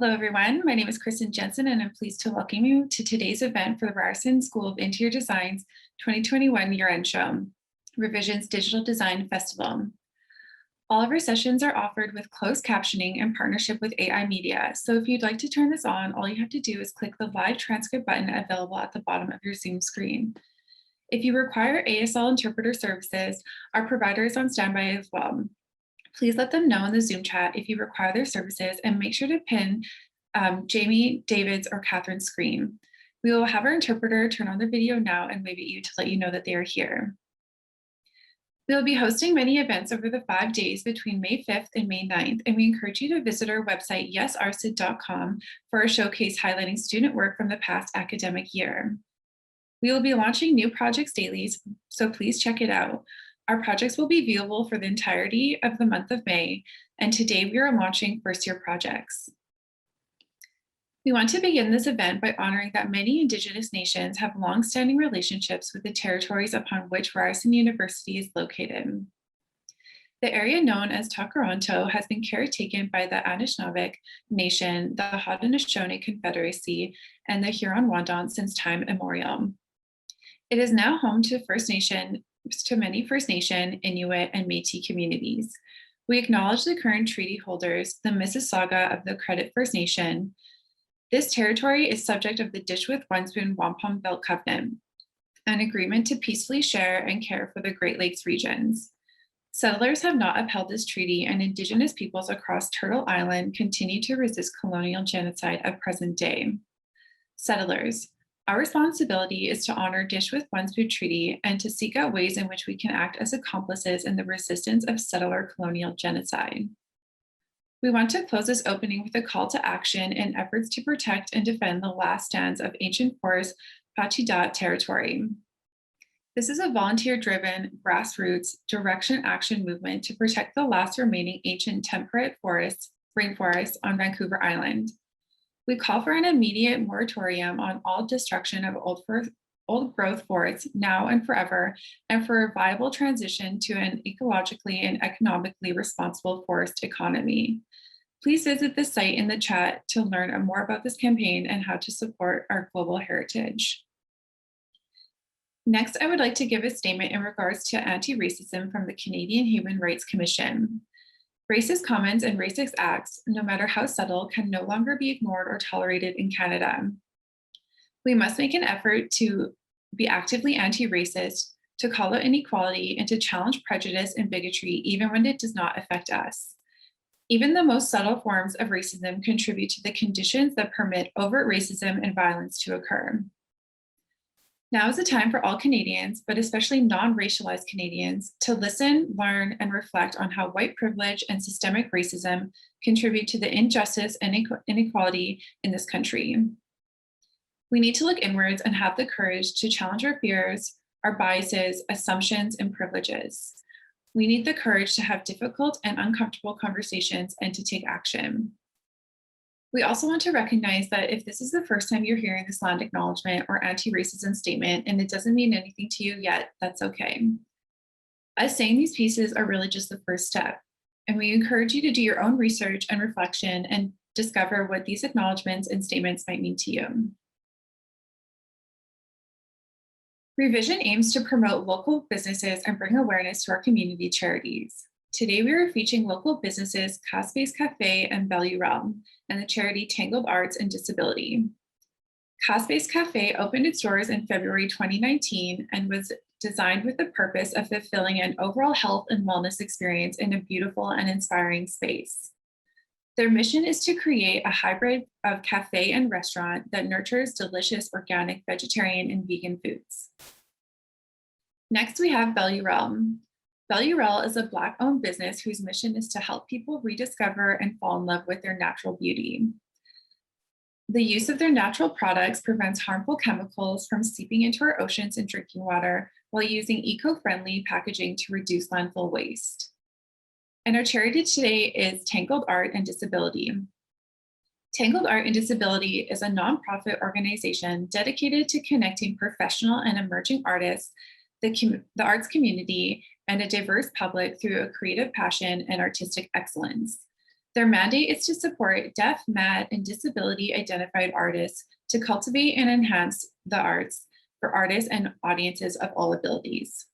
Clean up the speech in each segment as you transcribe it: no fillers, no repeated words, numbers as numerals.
Hello, everyone. My name is Kristen Jensen, and I'm pleased to welcome you to today's event for the Ryerson School of Interior Design's 2021 year-end show, Revision's Digital Design Festival. All of our sessions are offered with closed captioning in partnership with AI Media. So if you'd like to turn this on, all you have to do is click the live transcript button available at the bottom of your Zoom screen. If you require ASL interpreter services, our provider is on standby as well. Please let them know in the Zoom chat if you require their services, and make sure to pin Jamie, David's, or Catherine's screen. We will have our interpreter turn on the video now and wave at you to let you know that they are here. We will be hosting many events over the 5 days between May 5th and May 9th, and we encourage you to visit our website, yesrsid.com, for a showcase highlighting student work from the past academic year. We will be launching new projects daily, so please check it out. Our projects will be viewable for the entirety of the month of May, and today we are launching first-year projects. We want to begin this event by honoring that many Indigenous nations have long-standing relationships with the territories upon which Ryerson University is located. The area known as Takaranto has been caretaken by the Anishinaabe Nation, the Haudenosaunee Confederacy, and the Huron-Wendat since time immemorial. It is now home to many First Nation, Inuit, and Métis communities. We acknowledge the current treaty holders, the Mississauga of the Credit First Nation. This territory is subject of the Dishwith-Wanspoon Wampum Belt Covenant, an agreement to peacefully share and care for the Great Lakes regions. Settlers have not upheld this treaty, and Indigenous peoples across Turtle Island continue to resist colonial genocide of present day. Settlers, our responsibility is to honor Dishwith-Wanspoon Treaty and to seek out ways in which we can act as accomplices in the resistance of settler colonial genocide. We want to close this opening with a call to action in efforts to protect and defend the last stands of ancient forest Pachidat territory. This is a volunteer-driven, grassroots, direct action movement to protect the last remaining ancient temperate rainforests on Vancouver Island. We call for an immediate moratorium on all destruction of old growth forests now and forever, and for a viable transition to an ecologically and economically responsible forest economy. Please visit the site in the chat to learn more about this campaign and how to support our global heritage. Next, I would like to give a statement in regards to anti-racism from the Canadian Human Rights Commission. Racist comments and racist acts, no matter how subtle, can no longer be ignored or tolerated in Canada. We must make an effort to be actively anti-racist, to call out inequality, and to challenge prejudice and bigotry, even when it does not affect us. Even the most subtle forms of racism contribute to the conditions that permit overt racism and violence to occur. Now is the time for all Canadians, but especially non-racialized Canadians, to listen, learn, and reflect on how white privilege and systemic racism contribute to the injustice and inequality in this country. We need to look inwards and have the courage to challenge our fears, our biases, assumptions, and privileges. We need the courage to have difficult and uncomfortable conversations and to take action. We also want to recognize that if this is the first time you're hearing this land acknowledgement or anti-racism statement and it doesn't mean anything to you yet, that's okay. Us saying these pieces are really just the first step, and we encourage you to do your own research and reflection and discover what these acknowledgements and statements might mean to you. Revision aims to promote local businesses and bring awareness to our community charities. Today, we are featuring local businesses Caspace Cafe and Bellevue Realm, and the charity Tangled Arts and Disability. Caspace Cafe opened its doors in February 2019 and was designed with the purpose of fulfilling an overall health and wellness experience in a beautiful and inspiring space. Their mission is to create a hybrid of cafe and restaurant that nurtures delicious organic, vegetarian, and vegan foods. Next, we have Bellevue Realm. Bellevue Realm is a Black-owned business whose mission is to help people rediscover and fall in love with their natural beauty. The use of their natural products prevents harmful chemicals from seeping into our oceans and drinking water while using eco-friendly packaging to reduce landfill waste. And our charity today is Tangled Art and Disability. Tangled Art and Disability is a nonprofit organization dedicated to connecting professional and emerging artists, the arts community, and a diverse public through a creative passion and artistic excellence. Their mandate is to support deaf, mad, and disability identified artists to cultivate and enhance the arts for artists and audiences of all abilities.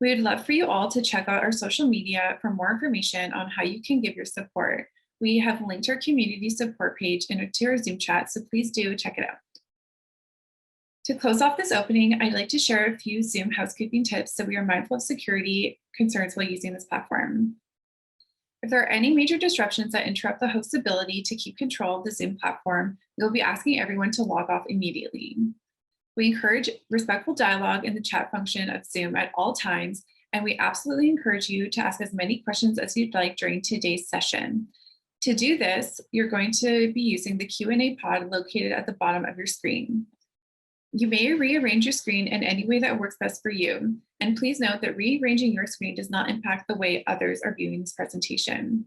We would love for you all to check out our social media for more information on how you can give your support. We have linked our community support page into our Zoom chat, so please do check it out. To close off this opening, I'd like to share a few Zoom housekeeping tips so we are mindful of security concerns while using this platform. If there are any major disruptions that interrupt the host's ability to keep control of the Zoom platform, we'll be asking everyone to log off immediately. We encourage respectful dialogue in the chat function of Zoom at all times, and we absolutely encourage you to ask as many questions as you'd like during today's session. To do this, you're going to be using the Q&A pod located at the bottom of your screen. You may rearrange your screen in any way that works best for you, and please note that rearranging your screen does not impact the way others are viewing this presentation.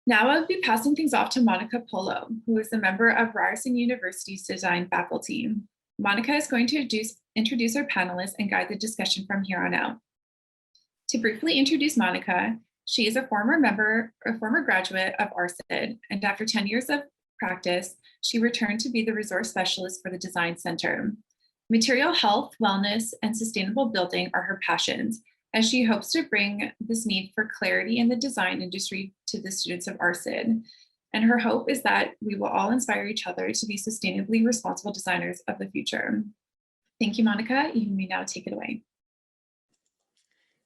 Now I'll be passing things off to Monica Polo, who is a member of Ryerson University's design faculty. Monica is going to introduce our panelists and guide the discussion from here on out. To briefly introduce Monica, she is a former graduate of RSID, and after 10 years of practice, she returned to be the resource specialist for the Design Center. Material health, wellness, and sustainable building are her passions, as she hopes to bring this need for clarity in the design industry to the students of RSID. And her hope is that we will all inspire each other to be sustainably responsible designers of the future. Thank you, Monica. You may now take it away.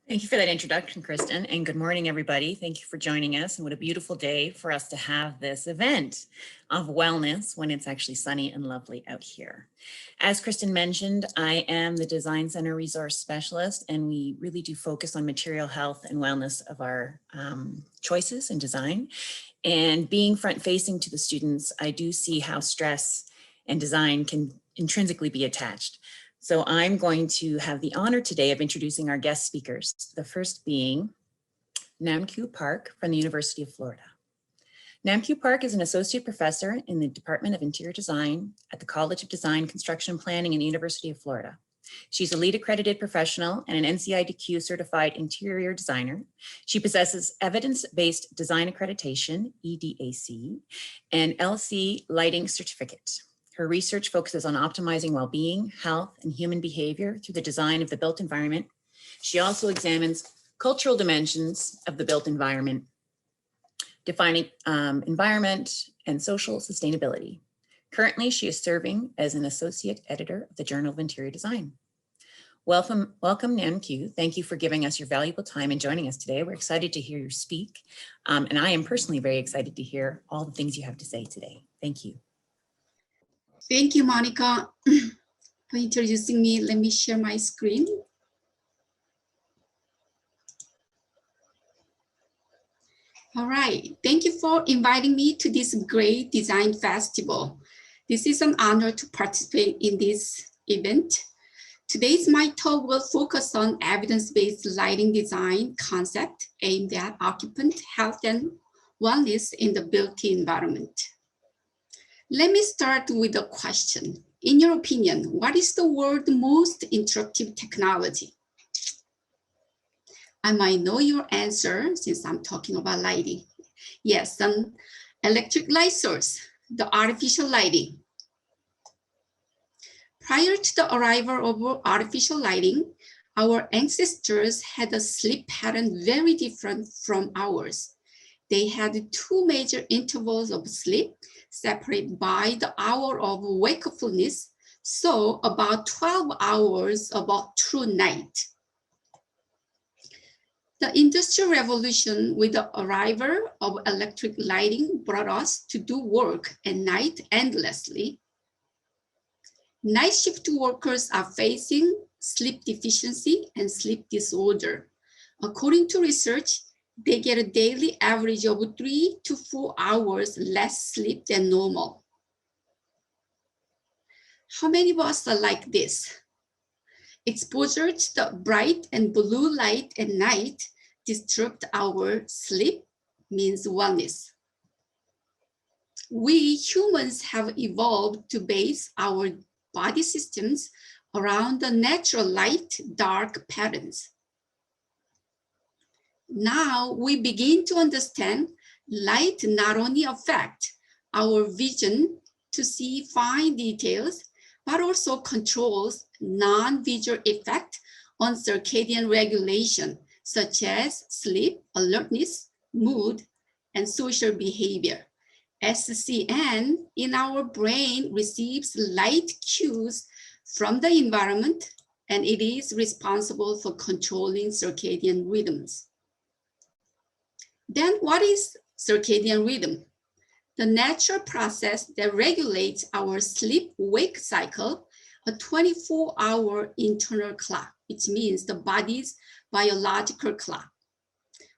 Thank you for that introduction, Kristen, and good morning, everybody. Thank you for joining us, and what a beautiful day for us to have this event of wellness when it's actually sunny and lovely out here. As Kristen mentioned, I am the Design Center Resource Specialist, and we really do focus on material health and wellness of our choices in design. And being front-facing to the students, I do see how stress and design can intrinsically be attached. So I'm going to have the honor today of introducing our guest speakers, the first being Namkyu Park from the University of Florida. Namkyu Park is an associate professor in the Department of Interior Design at the College of Design, Construction Planning in the University of Florida. She's a LEED accredited professional and an NCIDQ certified interior designer. She possesses evidence-based design accreditation, EDAC, and LC lighting certificate. Her research focuses on optimizing well-being, health, and human behavior through the design of the built environment. She also examines cultural dimensions of the built environment, defining environment and social sustainability. Currently, she is serving as an associate editor of the Journal of Interior Design. Welcome, Nam Q. Thank you for giving us your valuable time and joining us today. We're excited to hear you speak. And I am personally very excited to hear all the things you have to say today. Thank you. Thank you, Monica, for introducing me. Let me share my screen. All right, thank you for inviting me to this great design festival. This is an honor to participate in this event. Today's my talk will focus on evidence-based lighting design concept aimed at occupant health and wellness in the built environment. Let me start with a question. In your opinion, what is the world's most interruptive technology? I might know your answer since I'm talking about lighting. Yes, an electric light source, the artificial lighting. Prior to the arrival of artificial lighting, our ancestors had a sleep pattern very different from ours. They had two major intervals of sleep separated by the hour of wakefulness, so about 12 hours of a true night. The Industrial Revolution with the arrival of electric lighting brought us to do work at night endlessly. Night shift workers are facing sleep deficiency and sleep disorder. According to research, they get a daily average of 3 to 4 hours less sleep than normal. How many of us are like this? Exposure to the bright and blue light at night disrupt our sleep means wellness. We humans have evolved to base our body systems around the natural light-dark patterns. Now we begin to understand light not only affects our vision to see fine details, but also controls non-visual effect on circadian regulation, such as sleep, alertness, mood, and social behavior. SCN in our brain receives light cues from the environment, and it is responsible for controlling circadian rhythms. Then what is circadian rhythm? The natural process that regulates our sleep-wake cycle, a 24-hour internal clock, which means the body's biological clock.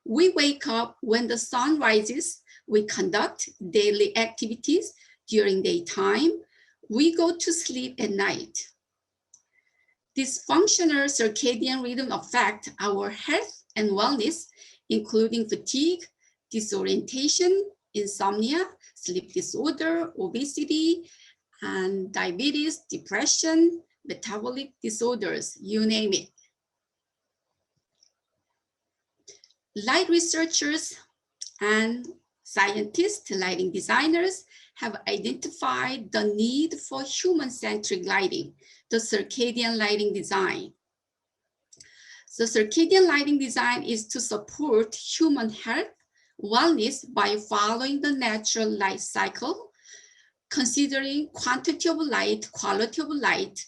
We wake up when the sun rises. We conduct daily activities during daytime. We go to sleep at night. Dysfunctional circadian rhythm affect our health and wellness, including fatigue, disorientation, insomnia, sleep disorder, obesity, and diabetes, depression, metabolic disorders, you name it. Light researchers and scientists, lighting designers have identified the need for human-centric lighting, the circadian lighting design. The circadian lighting design is to support human health, wellness by following the natural light cycle, considering quantity of light, quality of light,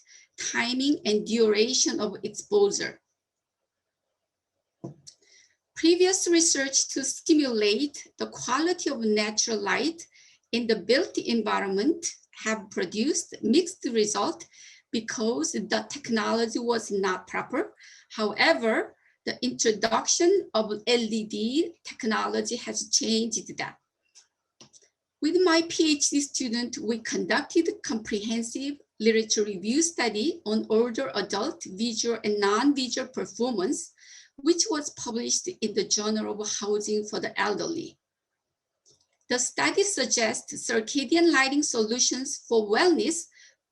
timing, and duration of exposure. Previous research to stimulate the quality of natural light in the built environment have produced mixed results because the technology was not proper. However, the introduction of LED technology has changed that. With my PhD student, we conducted a comprehensive literature review study on older adult visual and non-visual performance, which was published in the Journal of Housing for the Elderly. The study suggests circadian lighting solutions for wellness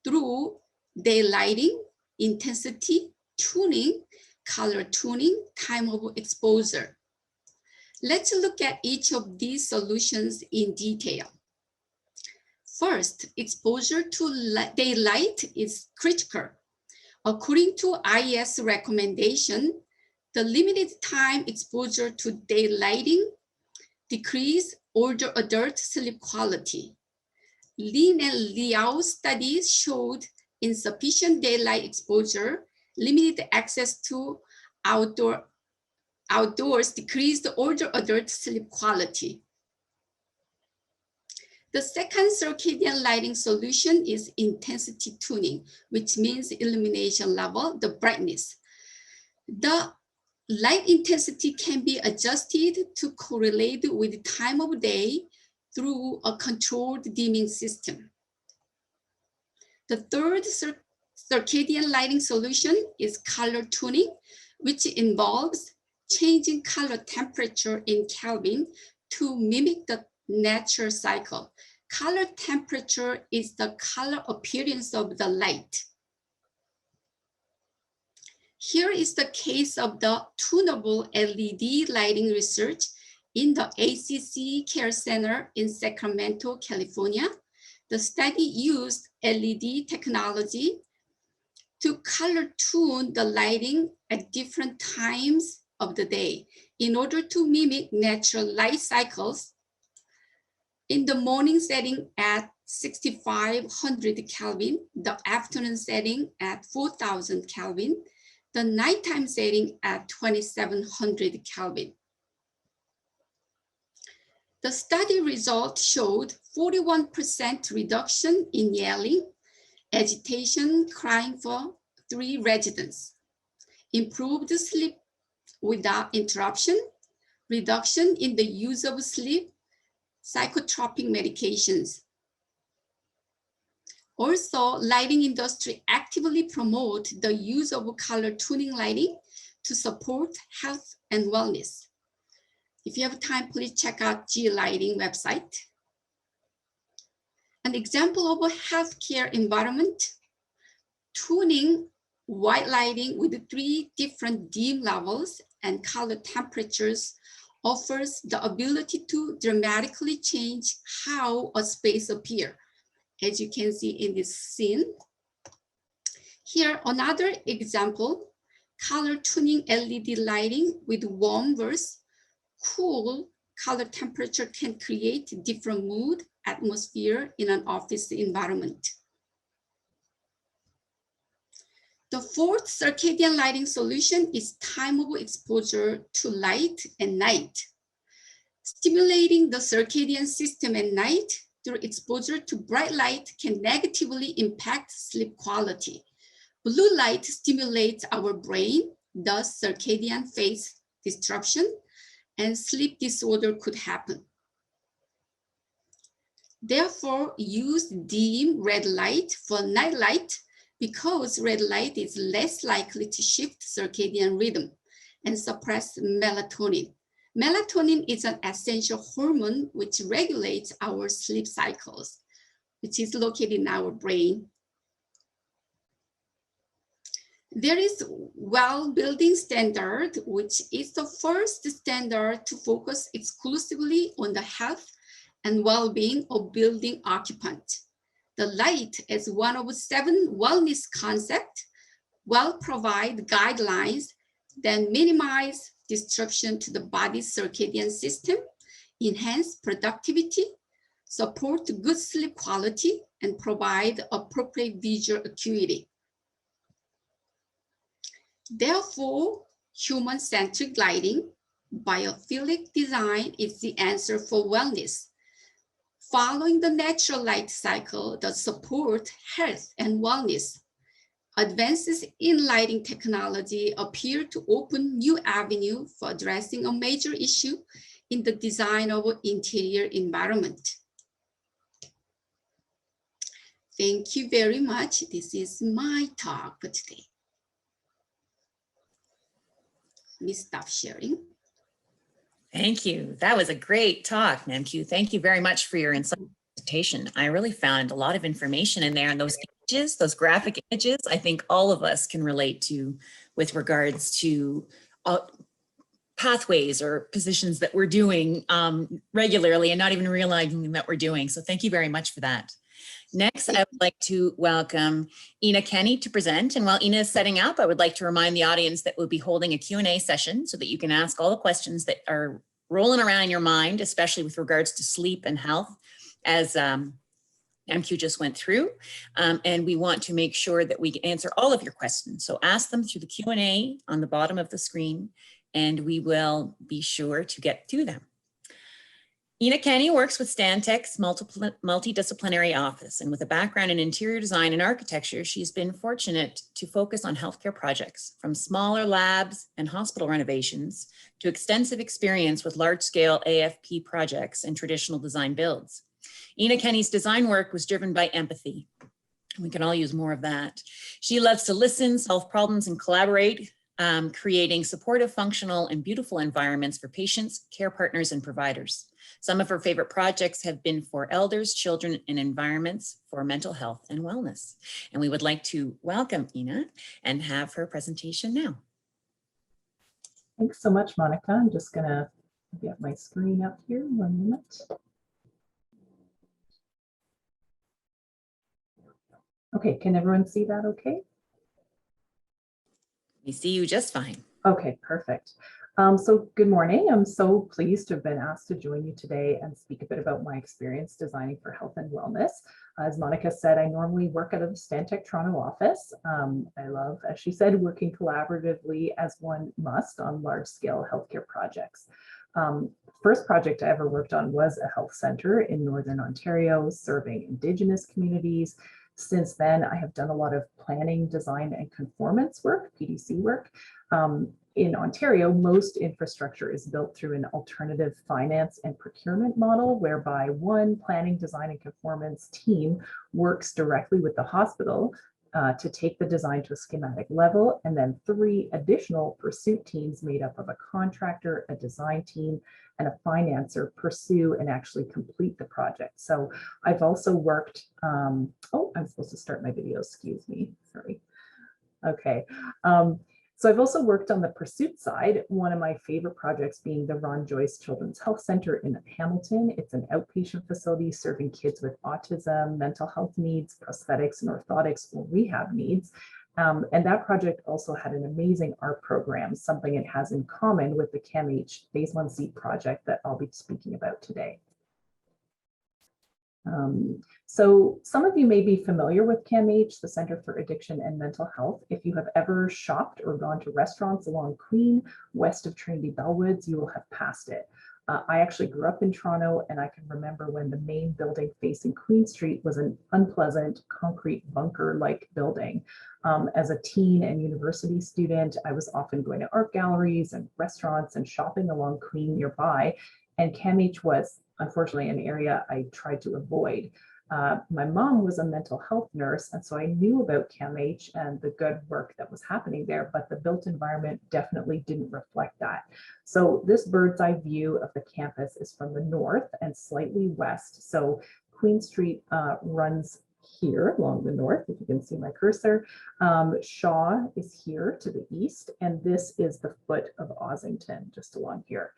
through daylighting, intensity, tuning, color tuning, time of exposure. Let's look at each of these solutions in detail. First, exposure to daylight is critical. According to IES recommendation, the limited time exposure to daylighting decrease older adult sleep quality. Lin and Liao studies showed insufficient daylight exposure, limited access to outdoors decreased older adult sleep quality. The second circadian lighting solution is intensity tuning, which means illumination level, the brightness. The light intensity can be adjusted to correlate with time of day through a controlled dimming system. The third circadian lighting solution is color tuning, which involves changing color temperature in Kelvin to mimic the natural cycle. Color temperature is the color appearance of the light. Here is the case of the tunable LED lighting research in the ACC Care Center in Sacramento, California. The study used LED technology to color tune the lighting at different times of the day in order to mimic natural light cycles. In the morning setting at 6,500 Kelvin, the afternoon setting at 4,000 Kelvin, the nighttime setting at 2,700 Kelvin. The study results showed 41% reduction in yelling, agitation, crying for 3 residents, improved sleep without interruption, reduction in the use of sleep psychotropic medications. Also, lighting industry actively promote the use of color tuning lighting to support health and wellness. If you have time, please check out G Lighting website. An example of a healthcare environment, tuning white lighting with 3 different dim levels and color temperatures offers the ability to dramatically change how a space appears, as you can see in this scene. Here, another example, color tuning LED lighting with warm versus cool color temperature can create different mood atmosphere in an office environment. The fourth circadian lighting solution is timeable exposure to light at night. Stimulating the circadian system at night through exposure to bright light can negatively impact sleep quality. Blue light stimulates our brain, thus circadian phase disruption, and sleep disorder could happen. Therefore, use dim red light for night light because red light is less likely to shift circadian rhythm and suppress melatonin. Melatonin is an essential hormone which regulates our sleep cycles, which is located in our brain. There is well building standard, which is the first standard to focus exclusively on the health and well-being of building occupants. The light as one of 7 wellness concepts will provide guidelines that minimize disruption to the body's circadian system, enhance productivity, support good sleep quality, and provide appropriate visual acuity. Therefore, human-centric lighting, biophilic design is the answer for wellness. Following the natural light cycle that support health and wellness, advances in lighting technology appear to open new avenue for addressing a major issue in the design of an interior environment. Thank you very much. This is my talk for today. Let me stop sharing. Thank you. That was a great talk, Namkyu. Thank you very much for your insight presentation. I really found a lot of information in there, and those images, those graphic images, I think all of us can relate to with regards to pathways or positions that we're doing regularly and not even realizing that we're doing. So thank you very much for that. Next, I would like to welcome Ina Kenny to present. And while Ina is setting up, I would like to remind the audience that we'll be holding a Q&A session so that you can ask all the questions that are rolling around in your mind, especially with regards to sleep and health, as MQ just went through. And we want to make sure that we answer all of your questions. So ask them through the Q&A on the bottom of the screen, and we will be sure to get to them. Ina Kenny works with Stantec's multidisciplinary office, and with a background in interior design and architecture, she's been fortunate to focus on healthcare projects, from smaller labs and hospital renovations to extensive experience with large-scale AFP projects and traditional design builds. Ina Kenny's design work was driven by empathy. We can all use more of that. She loves to listen, solve problems, and collaborate, creating supportive, functional, and beautiful environments for patients, care partners, and providers. Some of her favorite projects have been for elders, children, and environments for mental health and wellness. And we would like to welcome Ina and have her presentation now. Thanks so much, Monica. I'm just gonna get my screen up here, 1 minute. Okay, can everyone see that okay? We see you just fine. Okay, perfect. So good morning. I'm so pleased to have been asked to join you today and speak a bit about my experience designing for health and wellness. As Monica said, I normally work out of the Stantec Toronto office. I love, as she said, working collaboratively as one must on large-scale healthcare projects. First project I ever worked on was a health center in Northern Ontario, serving Indigenous communities. Since then, I have done a lot of planning, design, and conformance work, PDC work. In Ontario, most infrastructure is built through an alternative finance and procurement model, whereby one planning, design, and conformance team works directly with the hospital to take the design to a schematic level, and then 3 additional pursuit teams made up of a contractor, a design team, and a financer pursue and actually complete the project. So I've also worked, oh, I'm supposed to start my video, excuse me, sorry. Okay. So I've also worked on the pursuit side, one of my favorite projects being the Ron Joyce Children's Health Center in Hamilton. It's an outpatient facility serving kids with autism, mental health needs, prosthetics and orthotics, or rehab needs. And that project also had an amazing art program, something it has in common with the CAMH Phase 1C project that I'll be speaking about today. So some of you may be familiar with CAMH, the Center for Addiction and Mental Health. If you have ever shopped or gone to restaurants along Queen, west of Trinity Bellwoods, you will have passed it. I actually grew up in Toronto, and I can remember when the main building facing Queen Street was an unpleasant concrete bunker-like building. As a teen and university student, I was often going to art galleries and restaurants and shopping along Queen nearby, and CAMH was unfortunately an area I tried to avoid. My mom was a mental health nurse, and so I knew about CAMH and the good work that was happening there, but the built environment definitely didn't reflect that. So this bird's eye view of the campus is from the north and slightly west. So Queen Street runs here along the north, if you can see my cursor. Shaw is here to the east, and this is the foot of Ossington, just along here.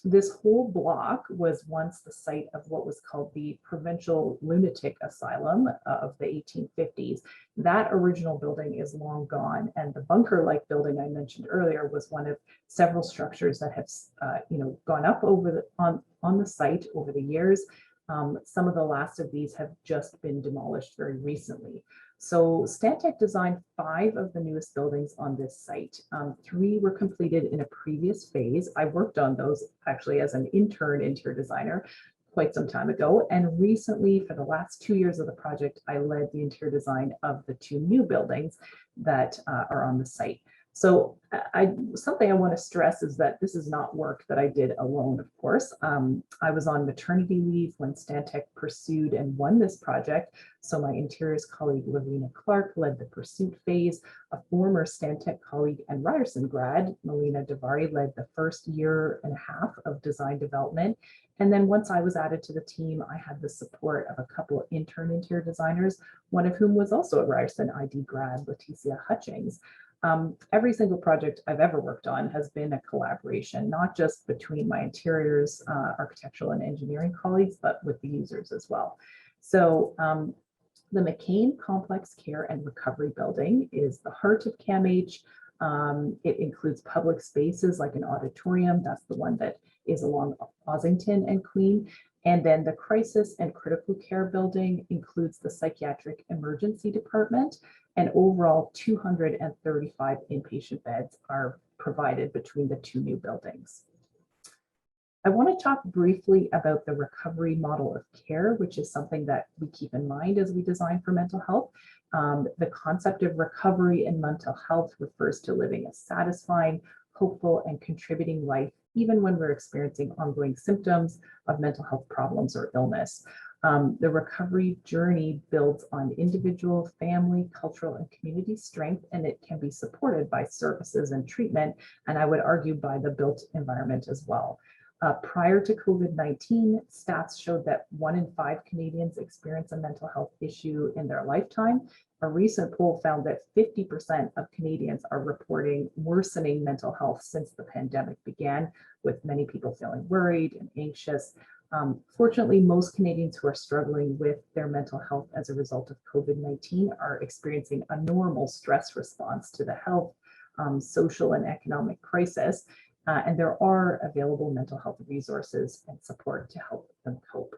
This whole block was once the site of what was called the Provincial Lunatic Asylum of the 1850s. That original building is long gone, and the bunker-like building I mentioned earlier was one of several structures that have gone up over on the site over the years. Some of the last of these have just been demolished very recently. So Stantec designed 5 of the newest buildings on this site. 3 were completed in a previous phase. I worked on those actually as an intern interior designer quite some time ago. And recently, for the last 2 years of the project, I led the interior design of the 2 new buildings that are on the site. So something I want to stress is that this is not work that I did alone, of course. I was on maternity leave when Stantec pursued and won this project. So my interiors colleague, Lavina Clark, led the pursuit phase. A former Stantec colleague and Ryerson grad, Melina Davari, led the first 1.5 years of design development. And then once I was added to the team, I had the support of a couple of intern interior designers, one of whom was also a Ryerson ID grad, Leticia Hutchings. Every single project I've ever worked on has been a collaboration, not just between my interiors, architectural and engineering colleagues, but with the users as well. So the McCain Complex Care and Recovery Building is the heart of CAMH. It includes public spaces like an auditorium. That's the one that is along Ossington and Queen. And then the Crisis and Critical Care Building includes the Psychiatric Emergency Department, and overall 235 inpatient beds are provided between the two new buildings. I want to talk briefly about the recovery model of care, which is something that we keep in mind as we design for mental health. The concept of recovery in mental health refers to living a satisfying, hopeful, and contributing life, even when we're experiencing ongoing symptoms of mental health problems or illness. The recovery journey builds on individual, family, cultural, and community strength, and it can be supported by services and treatment, and I would argue by the built environment as well. Prior to COVID-19, stats showed that 1 in 5 Canadians experience a mental health issue in their lifetime. A recent poll found that 50% of Canadians are reporting worsening mental health since the pandemic began, with many people feeling worried and anxious. Fortunately, most Canadians who are struggling with their mental health as a result of COVID-19 are experiencing a normal stress response to the health, social, and economic crisis. And there are available mental health resources and support to help them cope.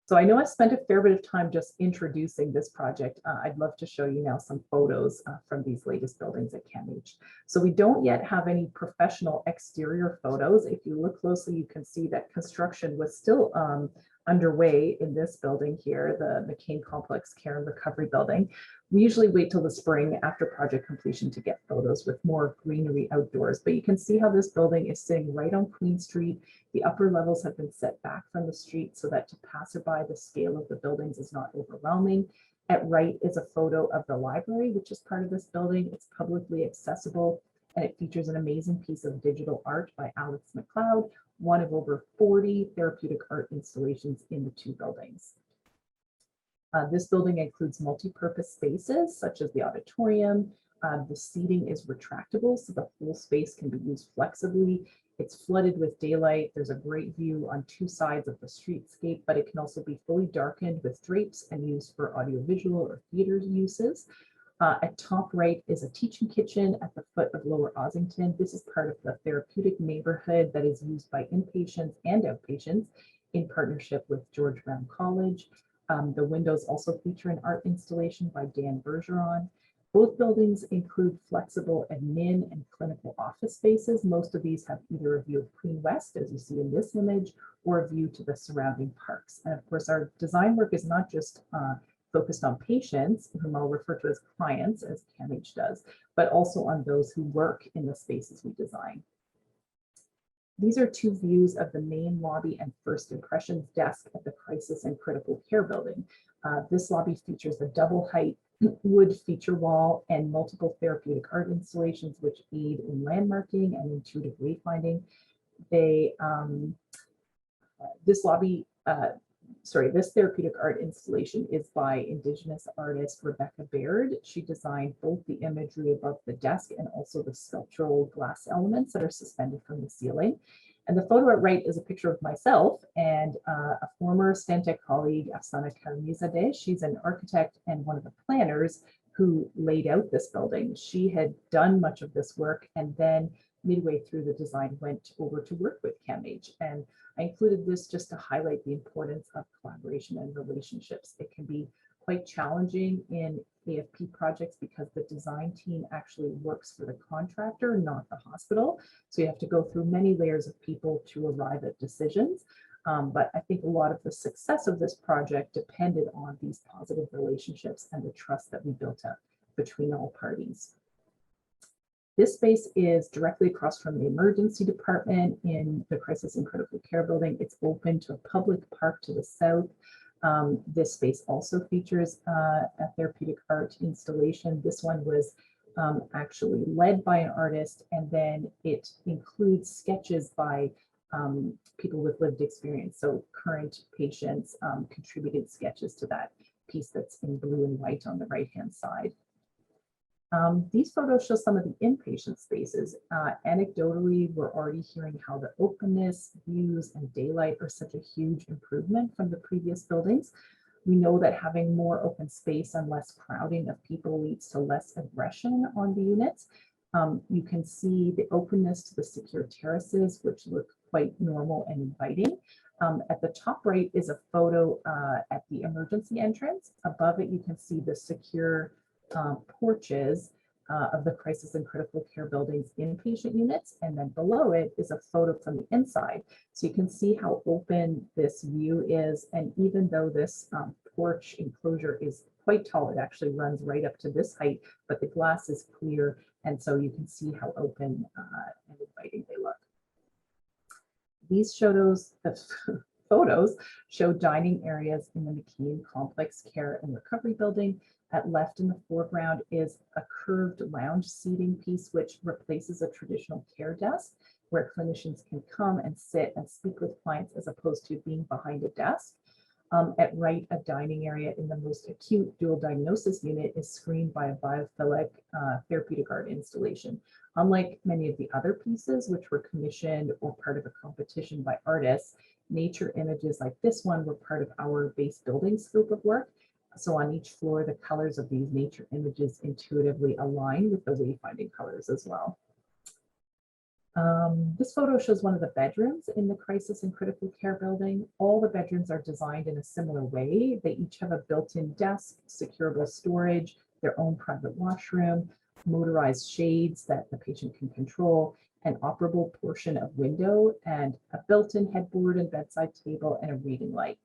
So I know I spent a fair bit of time just introducing this project. I'd love to show you now some photos from these latest buildings at CAMH. So we don't yet have any professional exterior photos. If you look closely, you can see that construction was still underway in this building here, the McCain Complex Care and Recovery Building. We usually wait till the spring after project completion to get photos with more greenery outdoors, but you can see how this building is sitting right on Queen Street. The upper levels have been set back from the street so that to passerby, the scale of the buildings is not overwhelming. At right is a photo of the library, which is part of this building. It's publicly accessible, and it features an amazing piece of digital art by Alex McLeod, one of over 40 therapeutic art installations in the two buildings. This building includes multi-purpose spaces such as the auditorium. The seating is retractable, so the whole space can be used flexibly. It's flooded with daylight. There's a great view on two sides of the streetscape, but it can also be fully darkened with drapes and used for audiovisual or theater uses. At top right is a teaching kitchen at the foot of Lower Ossington. This is part of the therapeutic neighborhood that is used by inpatients and outpatients in partnership with George Brown College. The windows also feature an art installation by Dan Bergeron. Both buildings include flexible admin and clinical office spaces. Most of these have either a view of Queen West, as you see in this image, or a view to the surrounding parks. And of course, our design work is not just focused on patients, whom I'll refer to as clients, as CAMH does, but also on those who work in the spaces we design. These are two views of the main lobby and first impressions desk at the Crisis and Critical Care Building. This lobby features a double height wood feature wall and multiple therapeutic art installations which aid in landmarking and intuitive wayfinding. This therapeutic art installation is by Indigenous artist Rebecca Baird. She designed both the imagery above the desk and also the sculptural glass elements that are suspended from the ceiling. And the photo at right is a picture of myself and a former Stantec colleague, Afsana Karimizadeh. She's an architect and one of the planners who laid out this building. She had done much of this work and then midway through the design went over to work with CAMH. And I included this just to highlight the importance of collaboration and relationships. It can be quite challenging in AFP projects because the design team actually works for the contractor, not the hospital. So you have to go through many layers of people to arrive at decisions. But I think a lot of the success of this project depended on these positive relationships and the trust that we built up between all parties. This space is directly across from the emergency department in the Crisis and Critical Care Building. It's open to a public park to the south. This space also features a therapeutic art installation. This one was actually led by an artist, and then it includes sketches by people with lived experience. So current patients contributed sketches to that piece that's in blue and white on the right-hand side. These photos show some of the inpatient spaces. Anecdotally, we're already hearing how the openness, views, and daylight are such a huge improvement from the previous buildings. We know that having more open space and less crowding of people leads to less aggression on the units. You can see the openness to the secure terraces, which look quite normal and inviting. At the top right is a photo at the emergency entrance. Above it, you can see the secure porches of the crisis and critical care buildings inpatient units. And then below it is a photo from the inside. So you can see how open this view is. And even though this porch enclosure is quite tall, it actually runs right up to this height, but the glass is clear. And so you can see how open and inviting they look. These photos show dining areas in the McKean Complex Care and Recovery Building. At left in the foreground is a curved lounge seating piece, which replaces a traditional care desk where clinicians can come and sit and speak with clients as opposed to being behind a desk. At right, a dining area in the most acute dual diagnosis unit is screened by a biophilic therapeutic art installation. Unlike many of the other pieces, which were commissioned or part of a competition by artists, nature images like this one were part of our base building scope of work. So on each floor, the colors of these nature images intuitively align with the wayfinding colors as well. This photo shows one of the bedrooms in the crisis and critical care building. All the bedrooms are designed in a similar way. They each have a built-in desk, securable storage, their own private washroom, motorized shades that the patient can control, an operable portion of window, and a built-in headboard and bedside table and a reading light.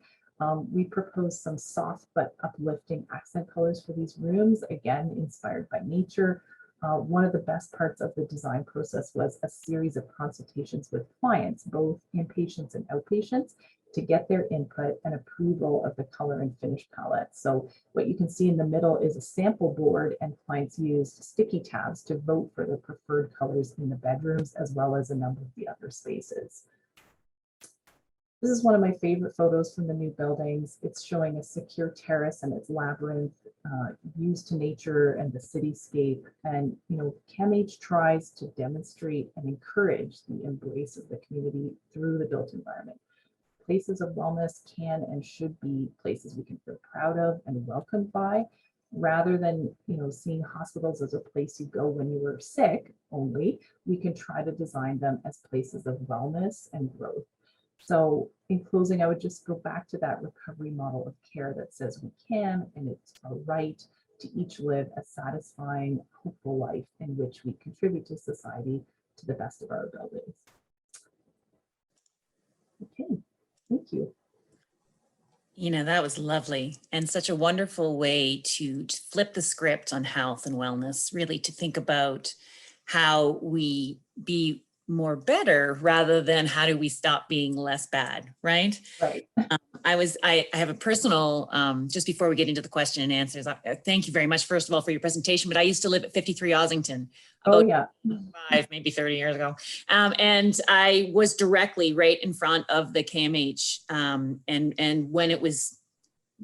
We proposed some soft but uplifting accent colors for these rooms, again, inspired by nature. One of the best parts of the design process was a series of consultations with clients, both inpatients and outpatients, to get their input and approval of the color and finish palette. So what you can see in the middle is a sample board, and clients used sticky tabs to vote for the preferred colors in the bedrooms, as well as a number of the other spaces. This is one of my favorite photos from the new buildings. It's showing a secure terrace and its labyrinth, views to nature and the cityscape. And, you know, CAMH tries to demonstrate and encourage the embrace of the community through the built environment. Places of wellness can and should be places we can feel proud of and welcomed by, rather than, you know, seeing hospitals as a place you go when you were sick only. We can try to design them as places of wellness and growth. So in closing, I would just go back to that recovery model of care that says we can, and it's our right to each live a satisfying, hopeful life in which we contribute to society to the best of our abilities. Okay, thank you. You know, that was lovely and such a wonderful way to flip the script on health and wellness, really to think about how we be more better rather than how do we stop being less bad, right? Right. I have a personal, just before we get into the question and answers, thank you very much, first of all, for your presentation, but I used to live at 53 Ossington about 5, maybe 30 years ago. And I was directly right in front of the KMH and when it was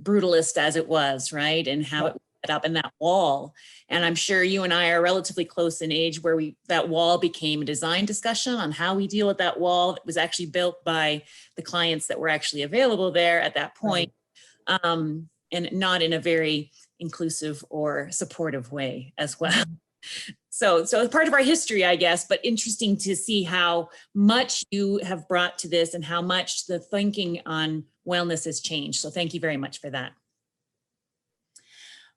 brutalist as it was, right? And how it set up in that wall. And I'm sure you and I are relatively close in age where that wall became a design discussion on how we deal with that wall. It was actually built by the clients that were actually available there at that point, and not in a very inclusive or supportive way as well. So it's part of our history, I guess, but interesting to see how much you have brought to this and how much the thinking on wellness has changed. So thank you very much for that.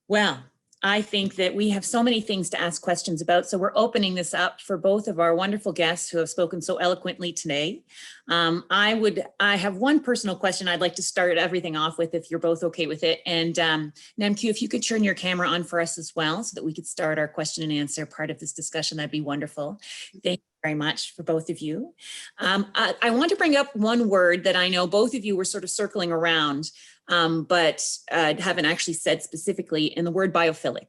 Well, I think that we have so many things to ask questions about. So we're opening this up for both of our wonderful guests who have spoken so eloquently today. I have one personal question I'd like to start everything off with, if you're both okay with it. And Namkyu, if you could turn your camera on for us as well, so that we could start our question and answer part of this discussion, that'd be wonderful. Thank you very much for both of you. I want to bring up one word that I know both of you were sort of circling around, but haven't actually said specifically, in the word biophilic.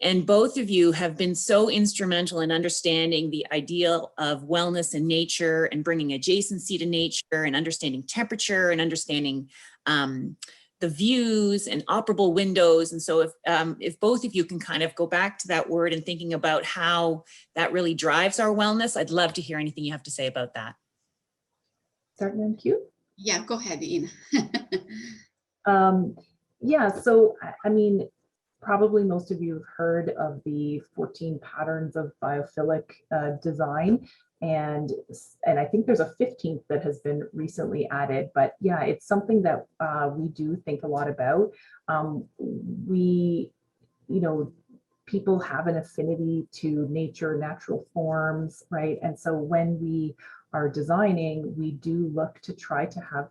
And both of you have been so instrumental in understanding the ideal of wellness in nature and bringing adjacency to nature and understanding temperature and understanding the views and operable windows. And so if both of you can kind of go back to that word and thinking about how that really drives our wellness, I'd love to hear anything you have to say about that. Start Namkyu? Yeah, go ahead, Ina. Yeah, so I mean, probably most of you have heard of the 14 patterns of biophilic design. And I think there's a 15th that has been recently added, but yeah, it's something that we do think a lot about. We, you know, people have an affinity to nature, natural forms, right? And so when we are designing, we do look to try to have,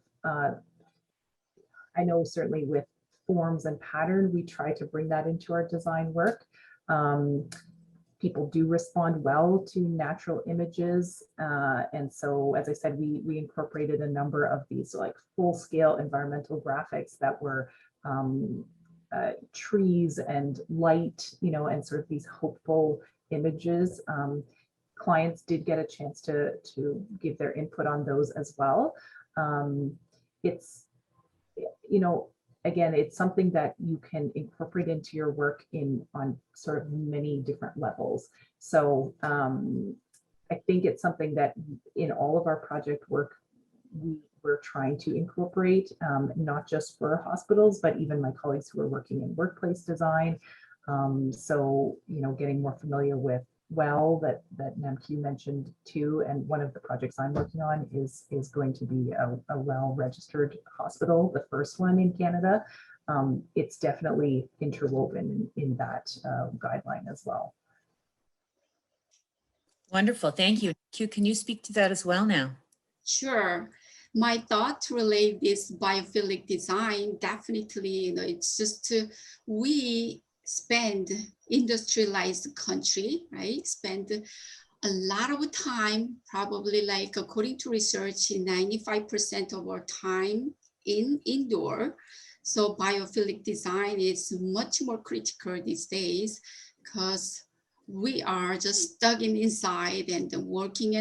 I know certainly with forms and pattern, we try to bring that into our design work. People do respond well to natural images. And so, as I said, we incorporated a number of these like full-scale environmental graphics that were trees and light, you know, and sort of these hopeful images. Clients did get a chance to give their input on those as well. It's, you know, again, it's something that you can incorporate into your work on sort of many different levels. So I think it's something that in all of our project work, we're trying to incorporate, not just for hospitals, but even my colleagues who are working in workplace design. So, you know, getting more familiar with WELL that Namkyu mentioned too. And one of the projects I'm working on is going to be a WELL registered hospital, the first one in Canada. It's definitely interwoven in that guideline as well. Wonderful, thank you. Q, can you speak to that as well now? Sure. My thought to relate this biophilic design, definitely, you know, it's just we spend industrialized country, right? Spend a lot of time, probably like according to research, 95% of our time indoor. So biophilic design is much more critical these days because we are just stuck inside and working,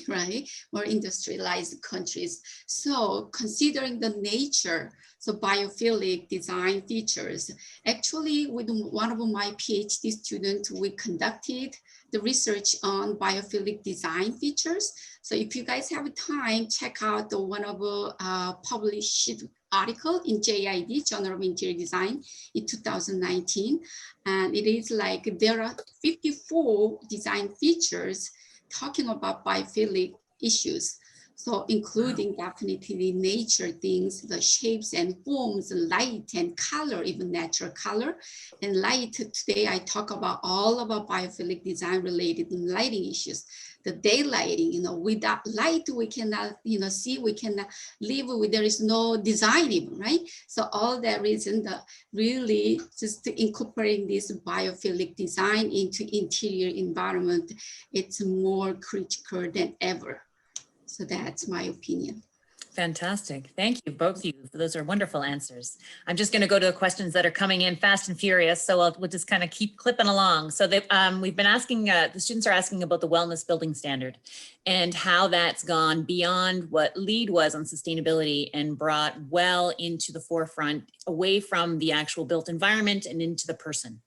right? More industrialized countries. So considering the nature, so biophilic design features, actually with one of my PhD students, we conducted the research on biophilic design features. So if you guys have time, check out the one of published article in JID, Journal of Interior Design in 2019. And it is like there are 54 design features talking about biophilic issues. So including definitely nature things, the shapes and forms, light and color, even natural color. And light, today I talk about all about biophilic design related lighting issues. The daylighting, you know, without light, we cannot, you know, see, we cannot live with, there is no design even, right? So all that reason, really just incorporating this biophilic design into interior environment, it's more critical than ever. So that's my opinion. Fantastic. Thank you, both of you. Those are wonderful answers. I'm just going to go to the questions that are coming in fast and furious. So we'll just kind of keep clipping along. So we've been asking, the students are asking about the wellness building standard and how that's gone beyond what LEED was on sustainability and brought WELL into the forefront, away from the actual built environment and into the person,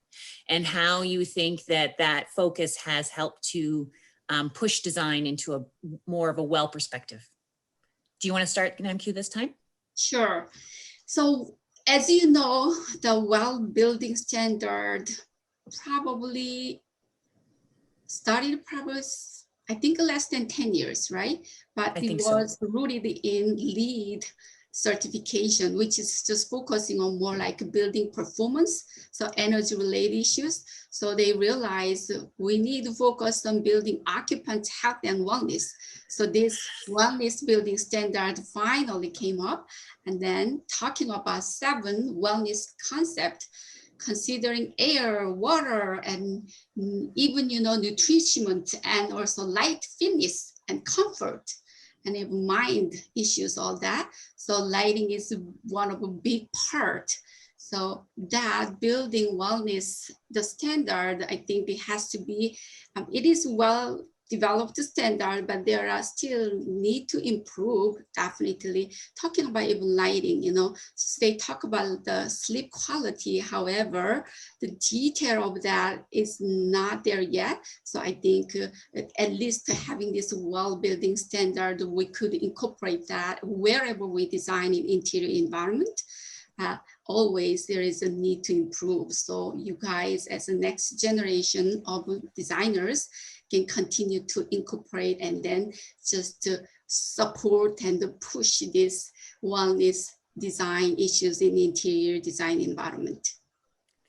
and how you think that that focus has helped to push design into a more of a WELL perspective. Do you want to start, Namkyu, this time? Sure. So as you know, the WELL building standard probably started I think less than 10 years, right? But it was rooted in LEED certification, which is just focusing on more like building performance, so energy related issues. So they realized we need to focus on building occupant health and wellness. So this wellness building standard finally came up, and then talking about 7 wellness concepts, considering air, water, and even, you know, nutrition, and also light, fitness, and comfort, and even mind issues, all that. So lighting is one of a big part. So that building wellness, the standard, I think it has to be, it is well developed standard, but there are still need to improve, definitely. Talking about even lighting, you know, so they talk about the sleep quality. However, the detail of that is not there yet. So I think at least having this WELL building standard, we could incorporate that wherever we design an interior environment. always there is a need to improve. So you guys, as the next generation of designers, can continue to incorporate and then just to support and push this wellness design issues in the interior design environment.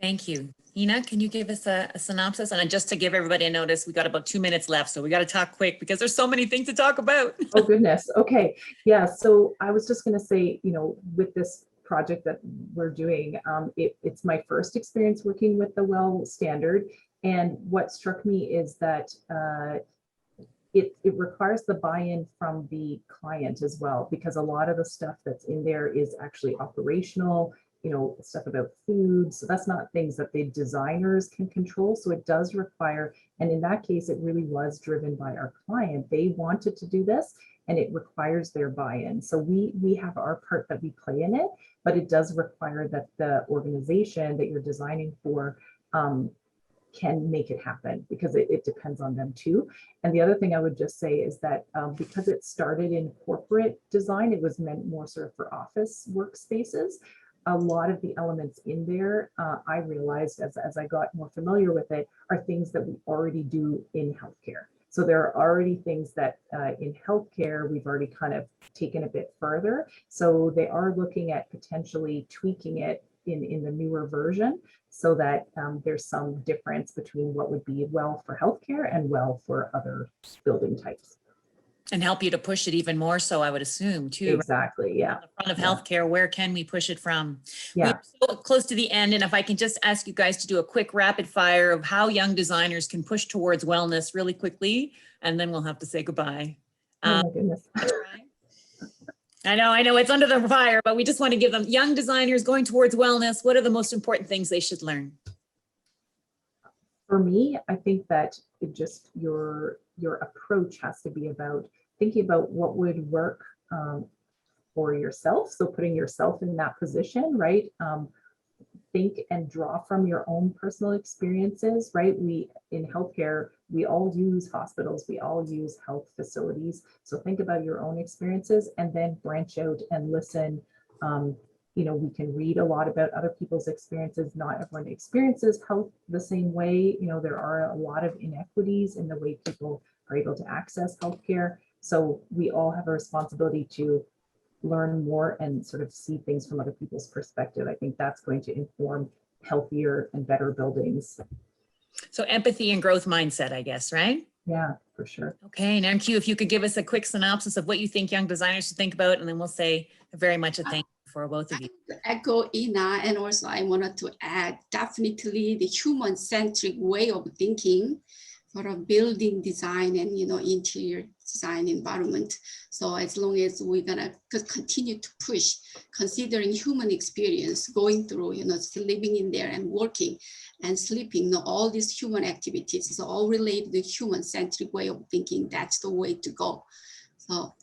Thank you. Ina, can you give us a synopsis? And just to give everybody a notice, we got about 2 minutes left, so we got to talk quick because there's so many things to talk about. Oh, goodness. Okay. Yeah. So I was just going to say, you know, with this project that we're doing, it's my first experience working with the WELL standard. And what struck me is that it requires the buy-in from the client as well, because a lot of the stuff that's in there is actually operational, you know, stuff about food. So that's not things that the designers can control. So it does require, and in that case, it really was driven by our client. They wanted to do this and it requires their buy-in. So we have our part that we play in it, but it does require that the organization that you're designing for can make it happen, because it depends on them too. And the other thing I would just say is that because it started in corporate design, it was meant more sort of for office workspaces. A lot of the elements in there, I realized as I got more familiar with it, are things that we already do in healthcare. So there are already things that in healthcare, we've already kind of taken a bit further. So they are looking at potentially tweaking it in the newer version, so that there's some difference between what would be well for healthcare and well for other building types. And help you to push it even more so, I would assume, too. Exactly, yeah. On the front of healthcare, where can we push it from? Yeah. We're so close to the end, and if I can just ask you guys to do a quick rapid fire of how young designers can push towards wellness really quickly, and then we'll have to say goodbye. Oh my goodness. I know it's under the fire, but we just want to give them, young designers going towards wellness, what are the most important things they should learn? For me, I think that it just your approach has to be about thinking about what would work for yourself. So putting yourself in that position, right? Think and draw from your own personal experiences, right? We in healthcare, we all use hospitals, we all use health facilities. So think about your own experiences and then branch out and listen. You know, we can read a lot about other people's experiences. Not everyone experiences health the same way. You know, there are a lot of inequities in the way people are able to access healthcare. So we all have a responsibility to learn more and sort of see things from other people's perspective. I think that's going to inform healthier and better buildings. So empathy and growth mindset, I guess, right? Yeah, for sure. Okay, now Q, if you could give us a quick synopsis of what you think young designers should think about, and then we'll say very much a thank you for both of you. I echo Ina, and also I wanted to add definitely the human-centric way of thinking for a building design and, you know, interior design environment. So as long as we're gonna continue to push, considering human experience, going through, you know, living in there and working and sleeping, you know, all these human activities is all related to human-centric way of thinking. That's the way to go. So.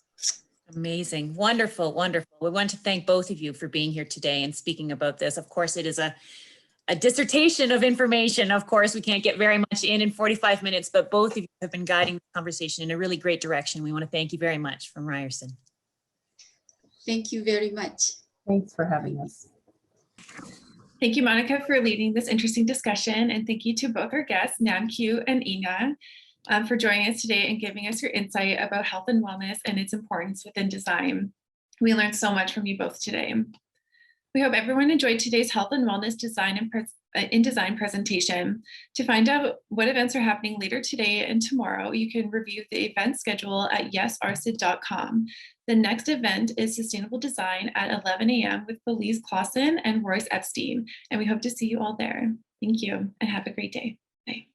Amazing, wonderful, wonderful. We want to thank both of you for being here today and speaking about this. Of course, it is a dissertation of information. Of course, we can't get very much in 45 minutes, but both of you have been guiding the conversation in a really great direction. We want to thank you very much from Ryerson. Thank you very much. Thanks for having us. Thank you, Monica, for leading this interesting discussion. And thank you to both our guests, Namkyu and Ina, for joining us today and giving us your insight about health and wellness and its importance within design. We learned so much from you both today. We hope everyone enjoyed today's health and wellness design and design presentation. To find out what events are happening later today and tomorrow, you can review the event schedule at yesrcid.com. The next event is Sustainable Design at 11 a.m. with Belize Clausen and Royce Epstein, and we hope to see you all there. Thank you and have a great day. Bye.